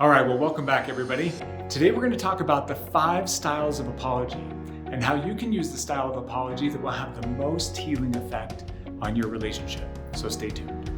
All right, well, welcome back, everybody. Today we're going to talk about the 5 styles of apology and how you can use the style of apology that will have the most healing effect on your relationship. So stay tuned.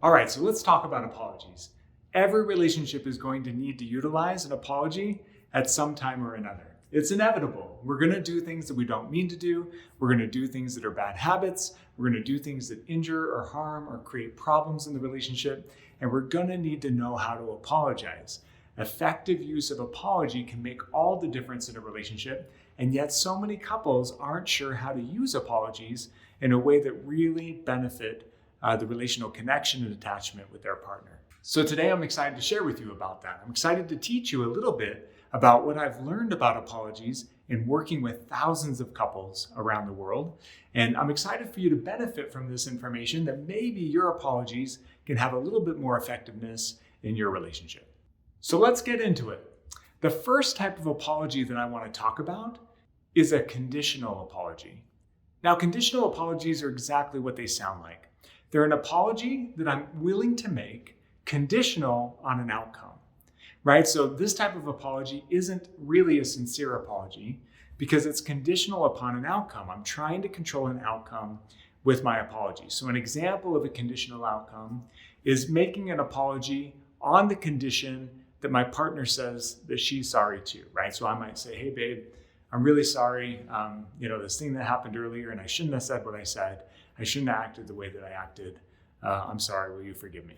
All right, so let's talk about apologies. Every relationship is going to need to utilize an apology at some time or another. It's inevitable. We're going to do things that we don't mean to do. We're going to do things that are bad habits. We're going to do things that injure or harm or create problems in the relationship. And we're going to need to know how to apologize. Effective use of apology can make all the difference in a relationship. And yet so many couples aren't sure how to use apologies in a way that really benefit the relational connection and attachment with their partner. So today I'm excited to share with you about that. I'm excited to teach you a little bit about what I've learned about apologies in working with thousands of couples around the world. And I'm excited for you to benefit from this information that maybe your apologies can have a little bit more effectiveness in your relationship. So let's get into it. The first type of apology that I want to talk about is a conditional apology. Now, conditional apologies are exactly what they sound like. They're an apology that I'm willing to make conditional on an outcome. Right? So this type of apology isn't really a sincere apology because it's conditional upon an outcome. I'm trying to control an outcome with my apology. So an example of a conditional outcome is making an apology on the condition that my partner says that she's sorry too, right? So I might say, hey babe, I'm really sorry. This thing that happened earlier and I shouldn't have said what I said. I shouldn't have acted the way that I acted. I'm sorry, will you forgive me?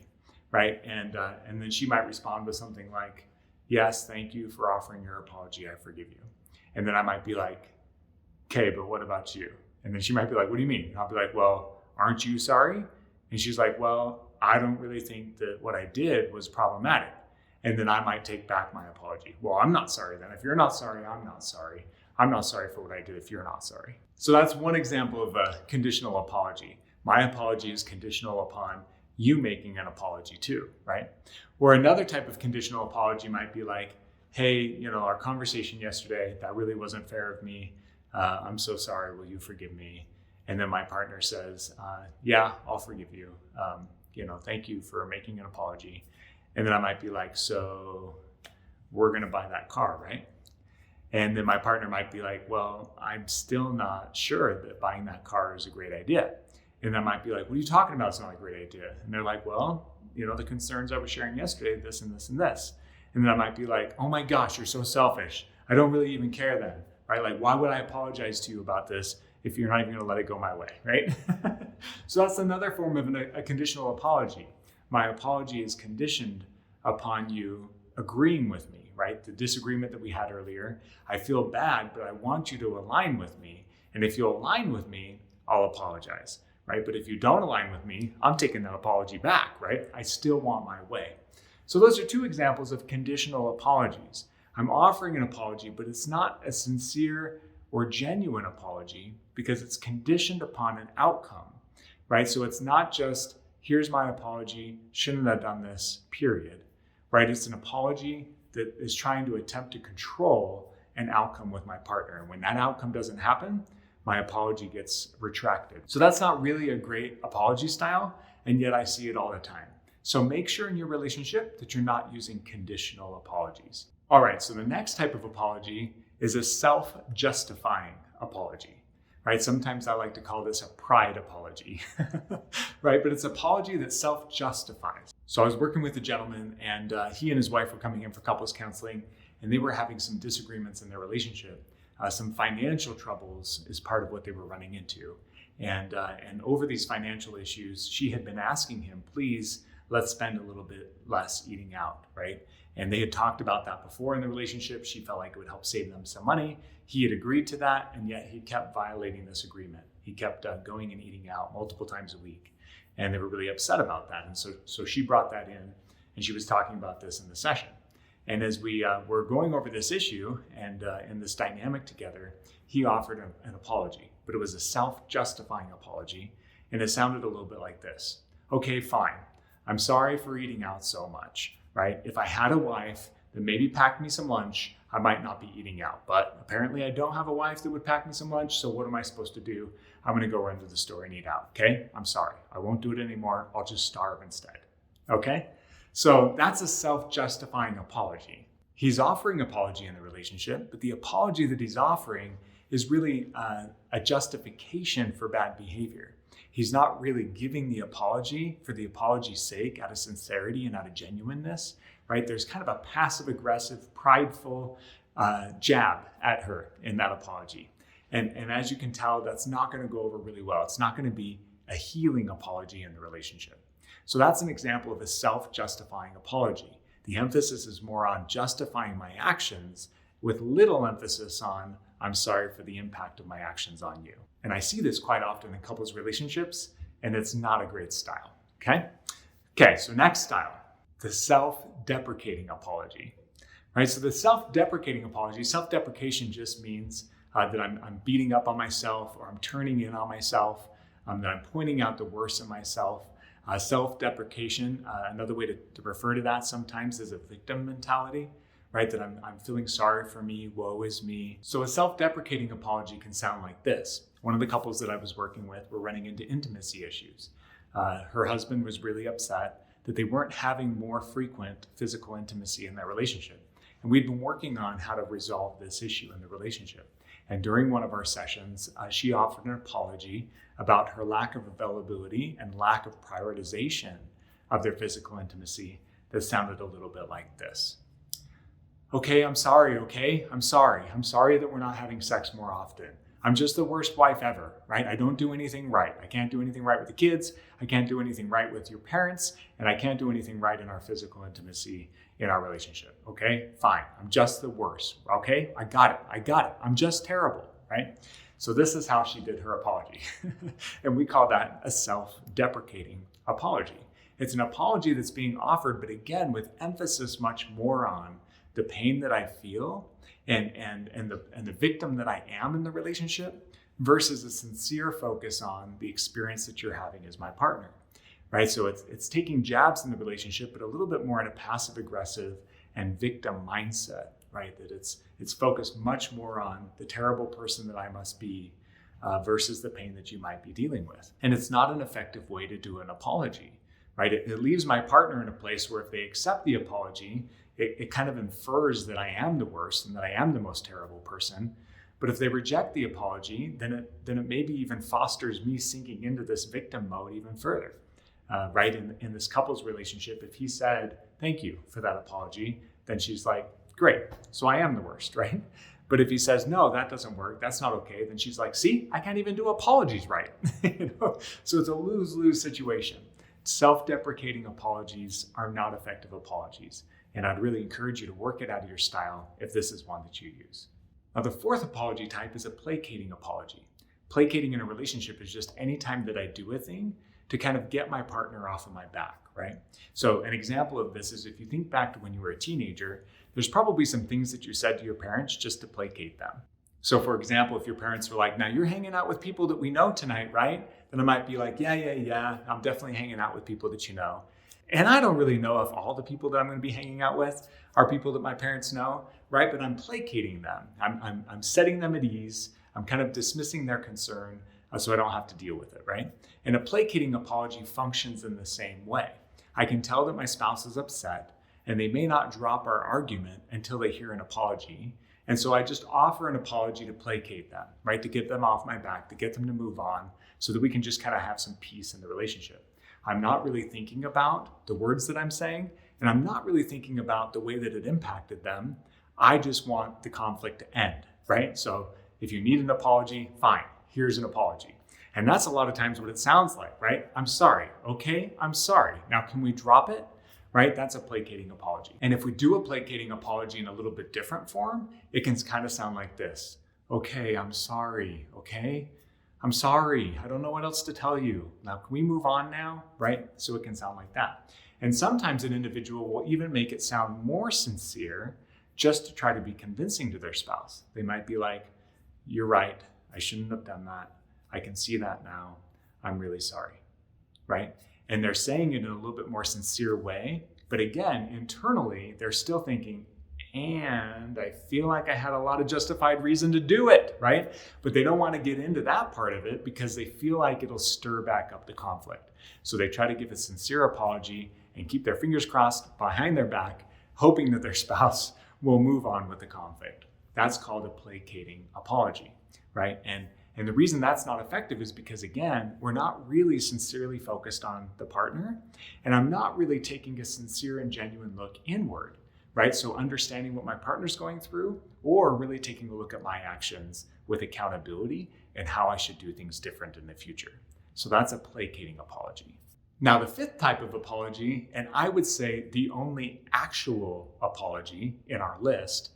Right? And then she might respond with something like, yes, thank you for offering your apology. I forgive you. And then I might be like, okay, but what about you? And then she might be like, what do you mean? And I'll be like, well, aren't you sorry? And she's like, well, I don't really think that what I did was problematic. And then I might take back my apology. Well, I'm not sorry then. If you're not sorry, I'm not sorry. I'm not sorry for what I did if you're not sorry. So that's one example of a conditional apology. My apology is conditional upon you making an apology too, right? Or another type of conditional apology might be like, hey, our conversation yesterday, that really wasn't fair of me. I'm so sorry, will you forgive me? And then my partner says, yeah, I'll forgive you. Thank you for making an apology. And then I might be like, so we're gonna buy that car, right? And then my partner might be like, well, I'm still not sure that buying that car is a great idea. And I might be like, what are you talking about? It's not a great idea. And they're like, well, the concerns I was sharing yesterday, this and this and this. And then I might be like, oh my gosh, you're so selfish. I don't really even care then, right? Like, why would I apologize to you about this if you're not even gonna let it go my way, right? So that's another form of a conditional apology. My apology is conditioned upon you agreeing with me, right? The disagreement that we had earlier, I feel bad, but I want you to align with me. And if you align with me, I'll apologize. Right? But if you don't align with me, I'm taking that apology back, right? I still want my way. So those are 2 examples of conditional apologies. I'm offering an apology, but it's not a sincere or genuine apology because it's conditioned upon an outcome, right? So it's not just, here's my apology, shouldn't have done this, period, right? It's an apology that is trying to attempt to control an outcome with my partner. And when that outcome doesn't happen, my apology gets retracted. So that's not really a great apology style, and yet I see it all the time. So make sure in your relationship that you're not using conditional apologies. All right, so the next type of apology is a self-justifying apology, right? Sometimes I like to call this a pride apology, right? But it's an apology that self-justifies. So I was working with a gentleman and he and his wife were coming in for couples counseling and they were having some disagreements in their relationship. Some financial troubles is part of what they were running into. And over these financial issues, she had been asking him, please, let's spend a little bit less eating out, right? And they had talked about that before in the relationship. She felt like it would help save them some money. He had agreed to that, and yet he kept violating this agreement. He kept going and eating out multiple times a week. And they were really upset about that. And so she brought that in, and she was talking about this in the session. And as we were going over this issue and in this dynamic together, he offered an apology, but it was a self-justifying apology. And it sounded a little bit like this. Okay, fine. I'm sorry for eating out so much, right? If I had a wife that maybe packed me some lunch, I might not be eating out, but apparently I don't have a wife that would pack me some lunch. So what am I supposed to do? I'm going to go run to the store and eat out. Okay. I'm sorry. I won't do it anymore. I'll just starve instead. Okay. So that's a self-justifying apology. He's offering apology in the relationship, but the apology that he's offering is really a justification for bad behavior. He's not really giving the apology for the apology's sake out of sincerity and out of genuineness, right? There's kind of a passive-aggressive, prideful jab at her in that apology. And as you can tell, that's not going to go over really well. It's not going to be a healing apology in the relationship. So that's an example of a self-justifying apology. The emphasis is more on justifying my actions with little emphasis on, I'm sorry for the impact of my actions on you. And I see this quite often in couples relationships, and it's not a great style, okay? Okay, so next style, the self-deprecating apology, right? So the self-deprecating apology, self-deprecation just means that I'm beating up on myself, or I'm turning in on myself, that I'm pointing out the worst in myself. Self-deprecation, another way to refer to that sometimes is a victim mentality, right? That I'm feeling sorry for me, woe is me. So a self-deprecating apology can sound like this. One of the couples that I was working with were running into intimacy issues. Her husband was really upset that they weren't having more frequent physical intimacy in their relationship. And we'd been working on how to resolve this issue in the relationship. And during one of our sessions, she offered an apology about her lack of availability and lack of prioritization of their physical intimacy that sounded a little bit like this. Okay, I'm sorry, okay? I'm sorry. I'm sorry that we're not having sex more often. I'm just the worst wife ever, right? I don't do anything right. I can't do anything right with the kids. I can't do anything right with your parents. And I can't do anything right in our physical intimacy in our relationship. Okay, fine. I'm just the worst. Okay, I got it. I'm just terrible, right? So this is how she did her apology. And we call that a self-deprecating apology. It's an apology that's being offered, but again, with emphasis much more on the pain that I feel and the victim that I am in the relationship versus a sincere focus on the experience that you're having as my partner, right? So it's taking jabs in the relationship, but a little bit more in a passive aggressive and victim mindset, right? That it's focused much more on the terrible person that I must be versus the pain that you might be dealing with. And it's not an effective way to do an apology, right? It leaves my partner in a place where if they accept the apology, it kind of infers that I am the worst and that I am the most terrible person. But if they reject the apology, then it maybe even fosters me sinking into this victim mode even further, right? In this couple's relationship, if he said, thank you for that apology, then she's like, great, so I am the worst, right? But if he says, no, that doesn't work, that's not okay, then she's like, see, I can't even do apologies right. So it's a lose-lose situation. Self-deprecating apologies are not effective apologies. And I'd really encourage you to work it out of your style if this is one that you use. Now, the fourth apology type is a placating apology. Placating in a relationship is just any time that I do a thing to kind of get my partner off of my back, right? So an example of this is if you think back to when you were a teenager, there's probably some things that you said to your parents just to placate them. So for example, if your parents were like, now you're hanging out with people that we know tonight, right? Then I might be like, yeah, I'm definitely hanging out with people that you know. And I don't really know if all the people that I'm going to be hanging out with are people that my parents know, right? But I'm placating them. I'm setting them at ease. I'm kind of dismissing their concern so I don't have to deal with it, right? And a placating apology functions in the same way. I can tell that my spouse is upset and they may not drop our argument until they hear an apology. And so I just offer an apology to placate them, right? To get them off my back, to get them to move on so that we can just kind of have some peace in the relationship. I'm not really thinking about the words that I'm saying, and I'm not really thinking about the way that it impacted them. I just want the conflict to end, right? So if you need an apology, fine, here's an apology. And that's a lot of times what it sounds like, right? I'm sorry, okay? I'm sorry. Now can we drop it, right? That's a placating apology. And if we do a placating apology in a little bit different form, it can kind of sound like this. Okay, I'm sorry, okay? I'm sorry, I don't know what else to tell you. Now, can we move on now, right? So it can sound like that. And sometimes an individual will even make it sound more sincere just to try to be convincing to their spouse. They might be like, you're right, I shouldn't have done that. I can see that now. I'm really sorry, right? And they're saying it in a little bit more sincere way. But again, internally, they're still thinking, and I feel like I had a lot of justified reason to do it, right? But they don't want to get into that part of it because they feel like it'll stir back up the conflict. So they try to give a sincere apology and keep their fingers crossed behind their back, hoping that their spouse will move on with the conflict. That's called a placating apology, right? And the reason that's not effective is because, again, we're not really sincerely focused on the partner, and I'm not really taking a sincere and genuine look inward, right? So understanding what my partner's going through, or really taking a look at my actions with accountability and how I should do things different in the future. So that's a placating apology. Now, the fifth type of apology, and I would say the only actual apology in our list,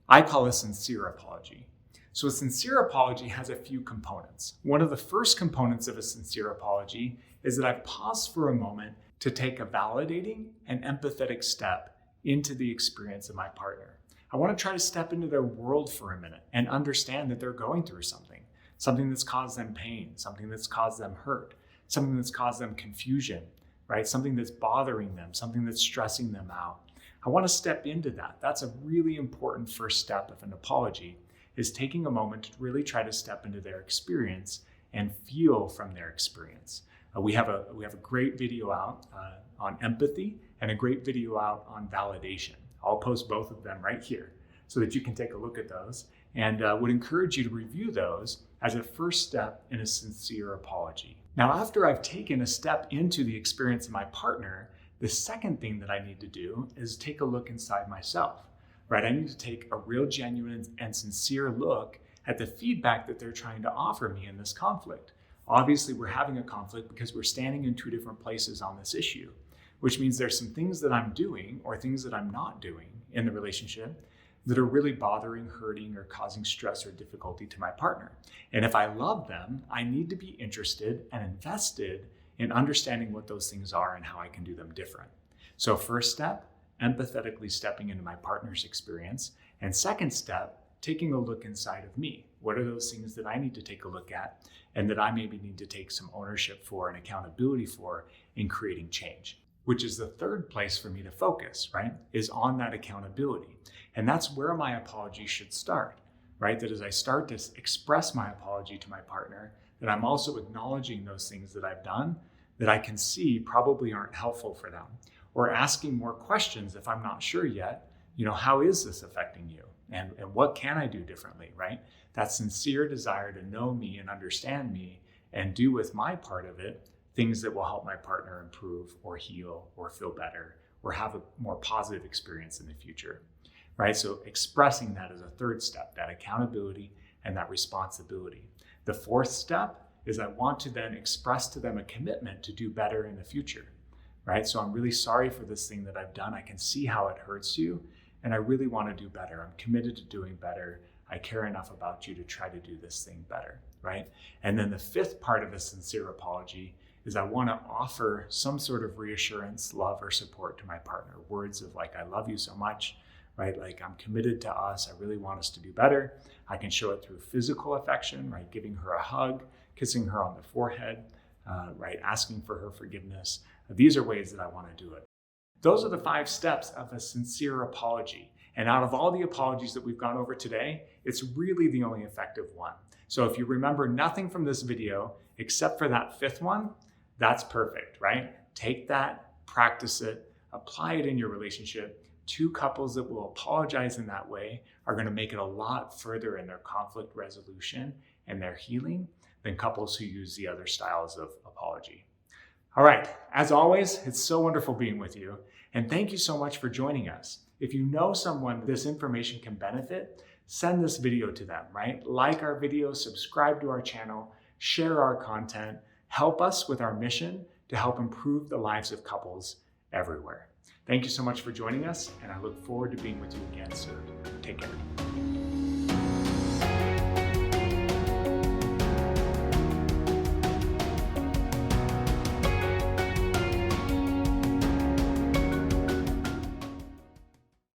I call a sincere apology. So a sincere apology has a few components. One of the first components of a sincere apology is that I pause for a moment to take a validating and empathetic step into the experience of my partner. I want to try to step into their world for a minute and understand that they're going through something that's caused them pain, something that's caused them hurt, something that's caused them confusion, right? Something that's bothering them, something that's stressing them out. I want to step into that. That's a really important first step of an apology, is taking a moment to really try to step into their experience and feel from their experience. We have a great video out on empathy and a great video out on validation. I'll post both of them right here so that you can take a look at those, and would encourage you to review those as a first step in a sincere apology. Now, after I've taken a step into the experience of my partner, the second thing that I need to do is take a look inside myself, right? I need to take a real genuine and sincere look at the feedback that they're trying to offer me in this conflict. Obviously, we're having a conflict because we're standing in two different places on this issue, which means there's some things that I'm doing or things that I'm not doing in the relationship that are really bothering, hurting, or causing stress or difficulty to my partner. And if I love them, I need to be interested and invested in understanding what those things are and how I can do them different. So first step, empathetically stepping into my partner's experience. And second step, taking a look inside of me. What are those things that I need to take a look at and that I maybe need to take some ownership for and accountability for in creating change? Which is the third place for me to focus, right? Is on that accountability. And that's where my apology should start, right? That as I start to express my apology to my partner, that I'm also acknowledging those things that I've done that I can see probably aren't helpful for them, or asking more questions if I'm not sure yet, how is this affecting you? And what can I do differently, right? That sincere desire to know me and understand me and do with my part of it things that will help my partner improve or heal or feel better or have a more positive experience in the future, right? So expressing that as a third step, that accountability and that responsibility. The fourth step is I want to then express to them a commitment to do better in the future, right? So I'm really sorry for this thing that I've done. I can see how it hurts you, and I really want to do better. I'm committed to doing better. I care enough about you to try to do this thing better, right? And then the fifth part of a sincere apology is I want to offer some sort of reassurance, love, or support to my partner. Words of like, I love you so much, right? Like, I'm committed to us. I really want us to do better. I can show it through physical affection, right? Giving her a hug, kissing her on the forehead, right? Asking for her forgiveness. These are ways that I want to do it. Those are the 5 steps of a sincere apology. And out of all the apologies that we've gone over today, it's really the only effective one. So if you remember nothing from this video except for that 5th one, that's perfect, right? Take that, practice it, apply it in your relationship. 2 couples that will apologize in that way are going to make it a lot further in their conflict resolution and their healing than couples who use the other styles of apology. All right, as always, it's so wonderful being with you. And thank you so much for joining us. If you know someone this information can benefit, send this video to them, right? Like our videos, subscribe to our channel, share our content, help us with our mission to help improve the lives of couples everywhere. Thank you so much for joining us, and I look forward to being with you again soon. Take care.